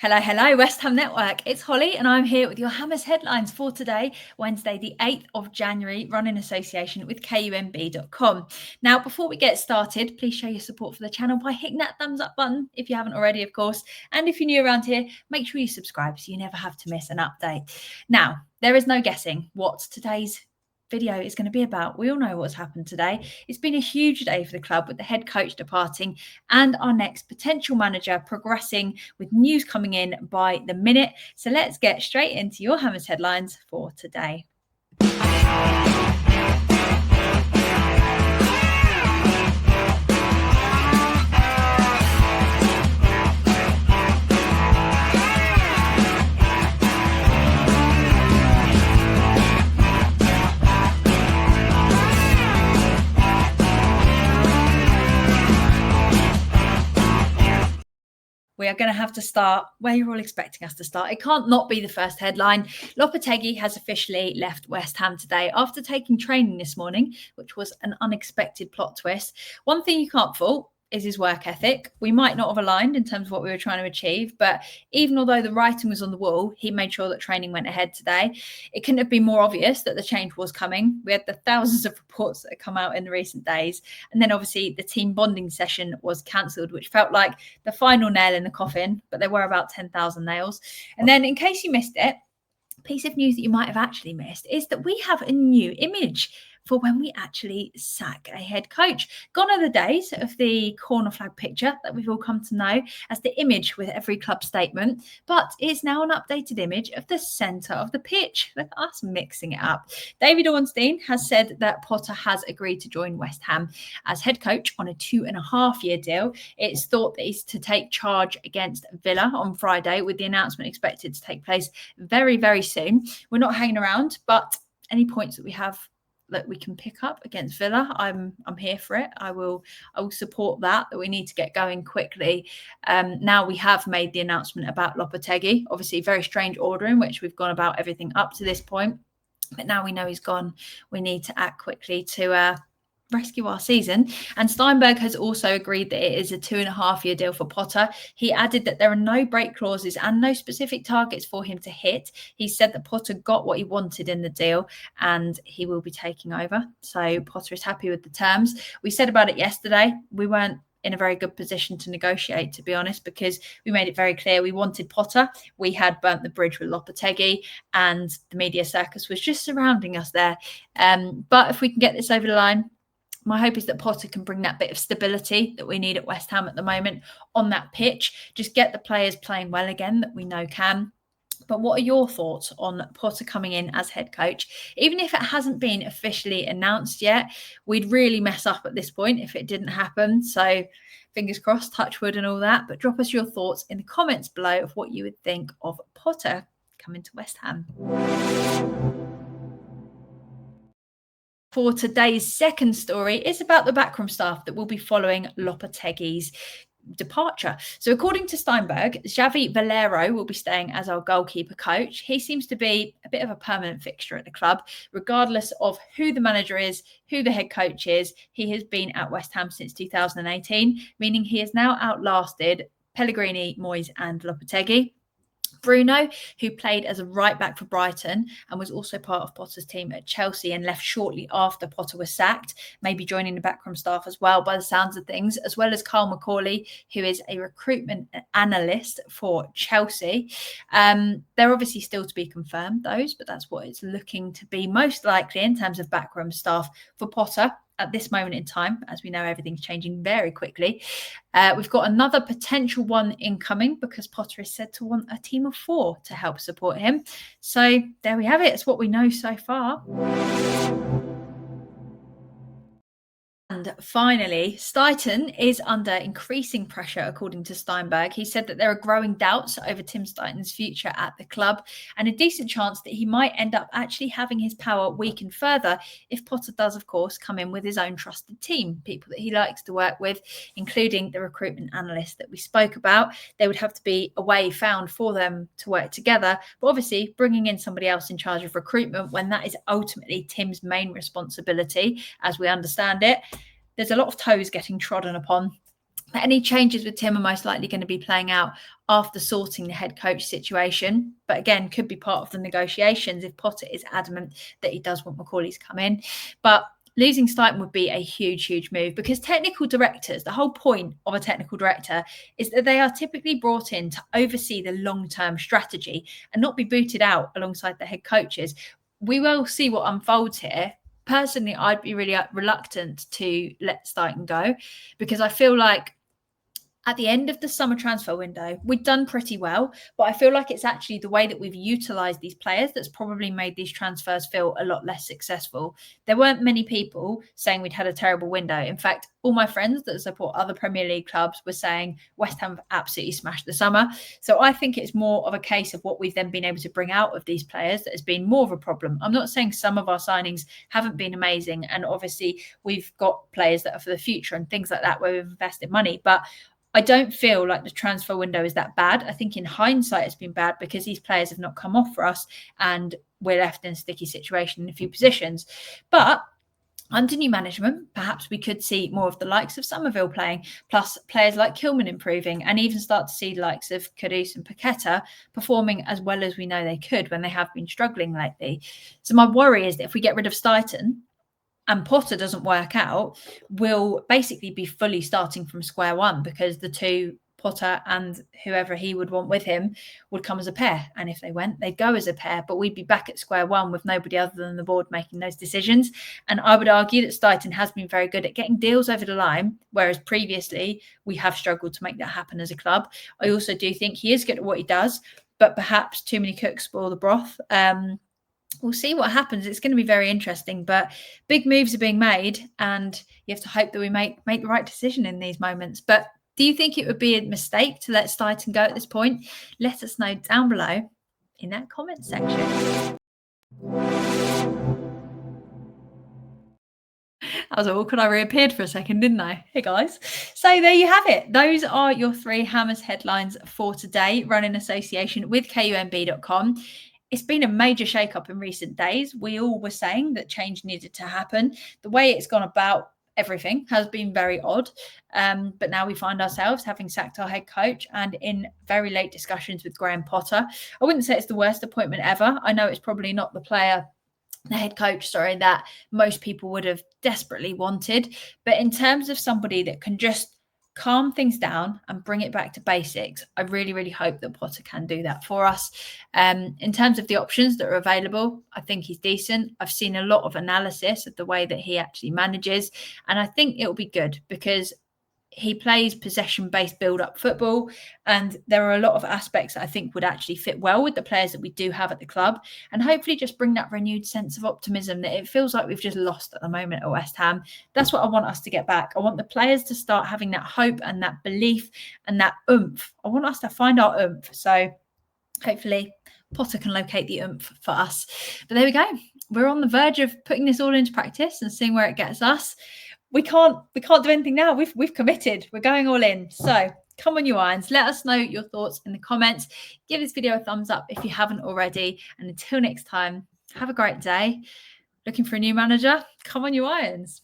Hello, hello, West Ham Network. It's Holly, and I'm here with your Hammers headlines for today, Wednesday, the 8th of January, run in association with KUMB.com. Now, before we get started, please show your support for the channel by hitting that thumbs up button if you haven't already, of course. And if you're new around here, make sure you subscribe so you never have to miss an update. Now, there is no guessing what today's video is going to be about. We all know what's happened today. It's been a huge day for the club with the head coach departing and our next potential manager progressing with news coming in by the minute. So let's get straight into your Hammers headlines for today. We are going to have to start where you're all expecting us to start. It can't not be the first headline. Lopetegui has officially left West Ham today after taking training this morning, which was an unexpected plot twist. One thing you can't fault is his work ethic. We might not have aligned in terms of what we were trying to achieve, but even although the writing was on the wall, he made sure that training went ahead today. It couldn't have been more obvious that the change was coming. We had the thousands of reports that had come out in the recent days. And then obviously the team bonding session was cancelled, which felt like the final nail in the coffin, but there were about 10,000 nails. And then in case you missed it, a piece of news that you might have actually missed is that we have a new image for when we actually sack a head coach. Gone are the days of the corner flag picture that we've all come to know as the image with every club statement, but it's now an updated image of the centre of the pitch. Look at us mixing it up. David Ornstein has said that Potter has agreed to join West Ham as head coach on a 2.5-year deal. It's thought that he's to take charge against Villa on Friday, with the announcement expected to take place very, very soon. We're not hanging around, but any points that we have that we can pick up against Villa, I'm here for it. I will support that we need to get going quickly. Now we have made the announcement about Lopetegui. Obviously, very strange order in which we've gone about everything up to this point, but now we know he's gone. We need to act quickly to rescue our season. And Steinberg has also agreed that it is a 2.5-year deal for Potter. He added that there are no break clauses and no specific targets for him to hit. He said that Potter got what he wanted in the deal and he will be taking over. So Potter is happy with the terms. We said about it yesterday. We weren't in a very good position to negotiate, to be honest, because we made it very clear we wanted Potter. We had burnt the bridge with Lopetegui and the media circus was just surrounding us there. But if we can get this over the line, my hope is that Potter can bring that bit of stability that we need at West Ham at the moment on that pitch. Just get the players playing well again that we know can. But what are your thoughts on Potter coming in as head coach? Even if it hasn't been officially announced yet, we'd really mess up at this point if it didn't happen. So fingers crossed, touch wood and all that. But drop us your thoughts in the comments below of what you would think of Potter coming to West Ham. For today's second story is about the backroom staff that will be following Lopetegui's departure. So according to Steinberg, Xavi Valero will be staying as our goalkeeper coach. He seems to be a bit of a permanent fixture at the club, regardless of who the manager is, who the head coach is. He has been at West Ham since 2018, meaning he has now outlasted Pellegrini, Moyes and Lopetegui. Bruno, who played as a right back for Brighton and was also part of Potter's team at Chelsea and left shortly after Potter was sacked, maybe joining the backroom staff as well by the sounds of things, as well as Carl McCauley, who is a recruitment analyst for Chelsea. They're obviously still to be confirmed, those, but that's what it's looking to be most likely in terms of backroom staff for Potter at this moment in time. As we know, everything's changing very quickly. We've got another potential one incoming because Potter is said to want a team of 4 to help support him. So there we have it. It's what we know so far. And finally, Steidten is under increasing pressure, according to Steinberg. He said that there are growing doubts over Tim Steidten's future at the club and a decent chance that he might end up actually having his power weakened further if Potter does, of course, come in with his own trusted team, people that he likes to work with, including the recruitment analyst that we spoke about. There would have to be a way found for them to work together, but obviously bringing in somebody else in charge of recruitment when that is ultimately Tim's main responsibility, as we understand it, there's a lot of toes getting trodden upon. Any changes with Tim are most likely going to be playing out after sorting the head coach situation, but again, could be part of the negotiations if Potter is adamant that he does want Macaulay to come in. But losing Steidten would be a huge, huge move, because technical directors, the whole point of a technical director is that they are typically brought in to oversee the long-term strategy and not be booted out alongside the head coaches. We will see what unfolds here. Personally, I'd be really reluctant to let Steidten go, because I feel like at the end of the summer transfer window, we've done pretty well, but I feel like it's actually the way that we've utilised these players that's probably made these transfers feel a lot less successful. There weren't many people saying we'd had a terrible window. In fact, all my friends that support other Premier League clubs were saying West Ham have absolutely smashed the summer. So I think it's more of a case of what we've then been able to bring out of these players that has been more of a problem. I'm not saying some of our signings haven't been amazing, and obviously we've got players that are for the future and things like that where we've invested money, but I don't feel like the transfer window is that bad. I think in hindsight, it's been bad because these players have not come off for us and we're left in a sticky situation in a few positions. But under new management, perhaps we could see more of the likes of Somerville playing, plus players like Kilman improving, and even start to see the likes of Karius and Paqueta performing as well as we know they could when they have been struggling lately. So my worry is that if we get rid of Steidten and Potter doesn't work out, we'll basically be fully starting from square one, because the two, Potter and whoever he would want with him, would come as a pair. And if they went, they'd go as a pair, but we'd be back at square one with nobody other than the board making those decisions. And I would argue that Steidten has been very good at getting deals over the line, whereas previously we have struggled to make that happen as a club. I also do think he is good at what he does, but perhaps too many cooks spoil the broth. We'll see what happens. It's going to be very interesting, but big moves are being made and you have to hope that we make the right decision in these moments. But do you think it would be a mistake to let Steidten go at this point? Let us know down below in that comment section. I was awkward. I reappeared for a second, didn't I? Hey guys. So there you have it. Those are your 3 Hammers headlines for today, run in association with KUMB.com. It's been a major shake-up in recent days. We all were saying that change needed to happen. The way it's gone about everything has been very odd. But now we find ourselves having sacked our head coach and in very late discussions with Graham Potter. I wouldn't say it's the worst appointment ever. I know it's probably not the head coach, that most people would have desperately wanted. But in terms of somebody that can just calm things down and bring it back to basics, I really, really hope that Potter can do that for us. In terms of the options that are available, I think he's decent. I've seen a lot of analysis of the way that he actually manages, and I think it'll be good because he plays possession-based build-up football, and there are a lot of aspects that I think would actually fit well with the players that we do have at the club, and hopefully just bring that renewed sense of optimism that it feels like we've just lost at the moment at West Ham. That's what I want us to get back. I want the players to start having that hope and that belief and that oomph. I want us to find our oomph. So hopefully Potter can locate the oomph for us. But there we go. We're on the verge of putting this all into practice and seeing where it gets us. We can't do anything now. We've committed. We're going all in. So come on, you Irons. Let us know your thoughts in the comments. Give this video a thumbs up if you haven't already. And until next time, have a great day. Looking for a new manager? Come on, you Irons.